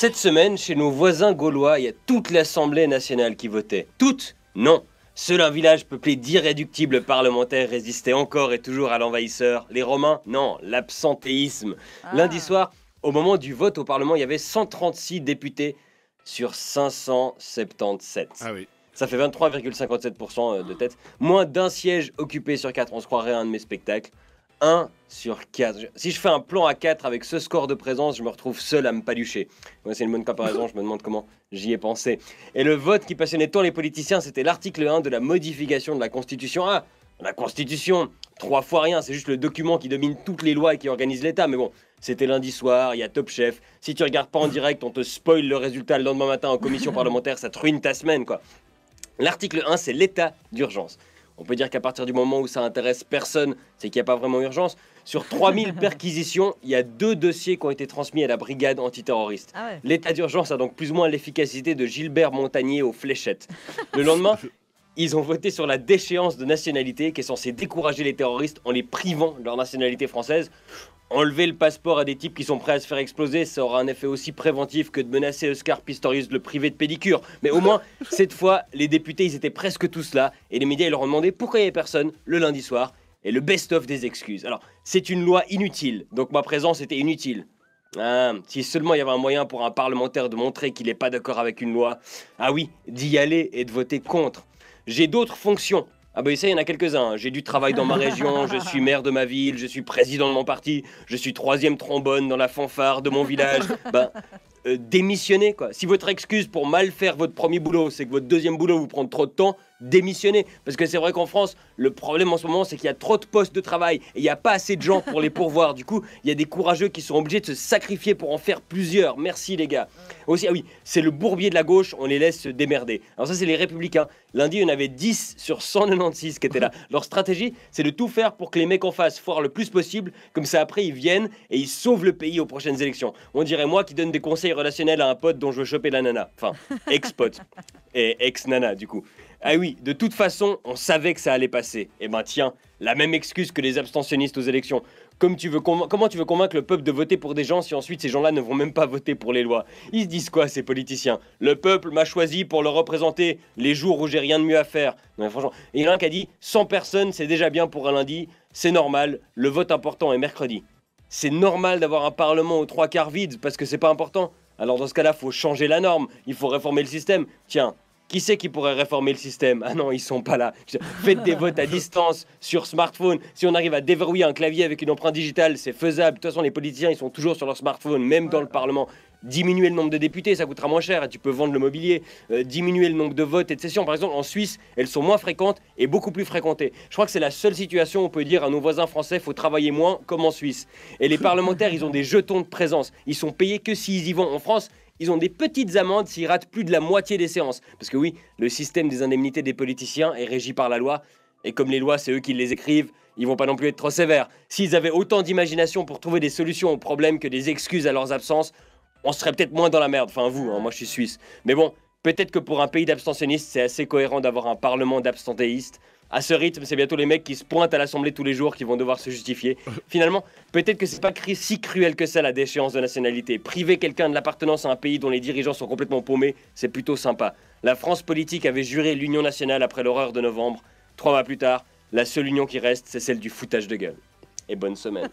Cette semaine, chez nos voisins gaulois, il y a toute l'Assemblée nationale qui votait. Toute? Non. Seul un village peuplé d'irréductibles parlementaires résistait encore et toujours à l'envahisseur. Les Romains? Non, l'absentéisme. Lundi soir, au moment du vote au Parlement, il y avait 136 députés sur 577. Ah oui. Ça fait 23,57% de tête. Moins d'un siège occupé sur 4, on se croirait à un de mes spectacles. 1 sur 4. Si je fais un plan à 4 avec ce score de présence, je me retrouve seul à me palucher. Ouais, c'est une bonne comparaison, je me demande comment j'y ai pensé. Et le vote qui passionnait tant les politiciens, c'était l'article 1 de la modification de la Constitution. Ah, la Constitution, 3 fois rien, c'est juste le document qui domine toutes les lois et qui organise l'État. Mais bon, c'était lundi soir, il y a Top Chef. Si tu regardes pas en direct, on te spoil le résultat le lendemain matin en commission parlementaire, ça te ruine ta semaine, quoi. L'article 1, c'est l'état d'urgence. On peut dire qu'à partir du moment où ça intéresse personne, c'est qu'il n'y a pas vraiment urgence. Sur 3000 perquisitions, il y a 2 dossiers qui ont été transmis à la brigade antiterroriste. Ah ouais. L'état d'urgence a donc plus ou moins l'efficacité de Gilbert Montagnier aux fléchettes. Le lendemain, ils ont voté sur la déchéance de nationalité qui est censée décourager les terroristes en les privant de leur nationalité française. Enlever le passeport à des types qui sont prêts à se faire exploser, ça aura un effet aussi préventif que de menacer Oscar Pistorius de le priver de pédicure. Mais au moins, cette fois, les députés, ils étaient presque tous là. Et les médias, ils leur ont demandé pourquoi il n'y avait personne le lundi soir. Et le best-of des excuses. Alors, c'est une loi inutile, donc ma présence était inutile. Ah, si seulement il y avait un moyen pour un parlementaire de montrer qu'il n'est pas d'accord avec une loi. Ah oui, d'y aller et de voter contre. J'ai d'autres fonctions. Ah bah ça, il y en a quelques-uns. J'ai du travail dans ma région, je suis maire de ma ville, je suis président de mon parti, je suis 3e trombone dans la fanfare de mon village. Démissionnez, quoi. Si votre excuse pour mal faire votre premier boulot, c'est que votre deuxième boulot vous prend trop de temps, démissionnez. Parce que c'est vrai qu'en France, le problème en ce moment, c'est qu'il y a trop de postes de travail et il n'y a pas assez de gens pour les pourvoir. Du coup, il y a des courageux qui sont obligés de se sacrifier pour en faire plusieurs. Merci les gars. Aussi, ah oui, c'est le bourbier de la gauche, on les laisse se démerder. Alors ça, c'est les Républicains. Lundi, il y en avait 10 sur 196 qui étaient là. Leur stratégie, c'est de tout faire pour que les mecs en face foirent le plus possible. Comme ça, après, ils viennent et ils sauvent le pays aux prochaines élections. On dirait moi qui donne des conseils relationnels à un pote dont je veux choper la nana. Enfin, ex-pote. Et ex-nana, du coup. Ah oui, de toute façon, on savait que ça allait passer. Eh ben tiens, la même excuse que les abstentionnistes aux élections. Comment tu veux convaincre le peuple de voter pour des gens si ensuite ces gens-là ne vont même pas voter pour les lois? Ils se disent quoi, ces politiciens? Le peuple m'a choisi pour le représenter les jours où j'ai rien de mieux à faire. Non mais franchement, il y en a un qui a dit 100 personnes, c'est déjà bien pour un lundi, c'est normal, le vote important est mercredi. C'est normal d'avoir un parlement aux 3/4 vide parce que c'est pas important. Alors dans ce cas-là, faut changer la norme, il faut réformer le système. Tiens, qui c'est qui pourrait réformer le système? Ah non, ils sont pas là. Faites des votes à distance sur smartphone. Si on arrive à déverrouiller un clavier avec une empreinte digitale, c'est faisable. De toute façon, les politiciens, ils sont toujours sur leur smartphone, même dans le Parlement. Diminuer le nombre de députés, ça coûtera moins cher et tu peux vendre le mobilier. Diminuer le nombre de votes et de sessions. Par exemple, en Suisse, elles sont moins fréquentes et beaucoup plus fréquentées. Je crois que c'est la seule situation où on peut dire à nos voisins français, faut travailler moins, comme en Suisse. Et les parlementaires, ils ont des jetons de présence. Ils sont payés que s'ils y vont. En France, ils ont des petites amendes s'ils ratent plus de la moitié des séances. Parce que oui, le système des indemnités des politiciens est régi par la loi. Et comme les lois, c'est eux qui les écrivent, ils vont pas non plus être trop sévères. S'ils avaient autant d'imagination pour trouver des solutions aux problèmes que des excuses à leurs absences, on serait peut-être moins dans la merde. Enfin vous, hein, moi je suis suisse. Mais bon, peut-être que pour un pays d'abstentionnistes, c'est assez cohérent d'avoir un parlement d'abstentéistes. À ce rythme, c'est bientôt les mecs qui se pointent à l'Assemblée tous les jours qui vont devoir se justifier. Finalement, peut-être que c'est pas si cruel que ça la déchéance de nationalité. Priver quelqu'un de l'appartenance à un pays dont les dirigeants sont complètement paumés, c'est plutôt sympa. La France politique avait juré l'union nationale après l'horreur de novembre. 3 mois plus tard, la seule union qui reste, c'est celle du foutage de gueule. Et bonne semaine.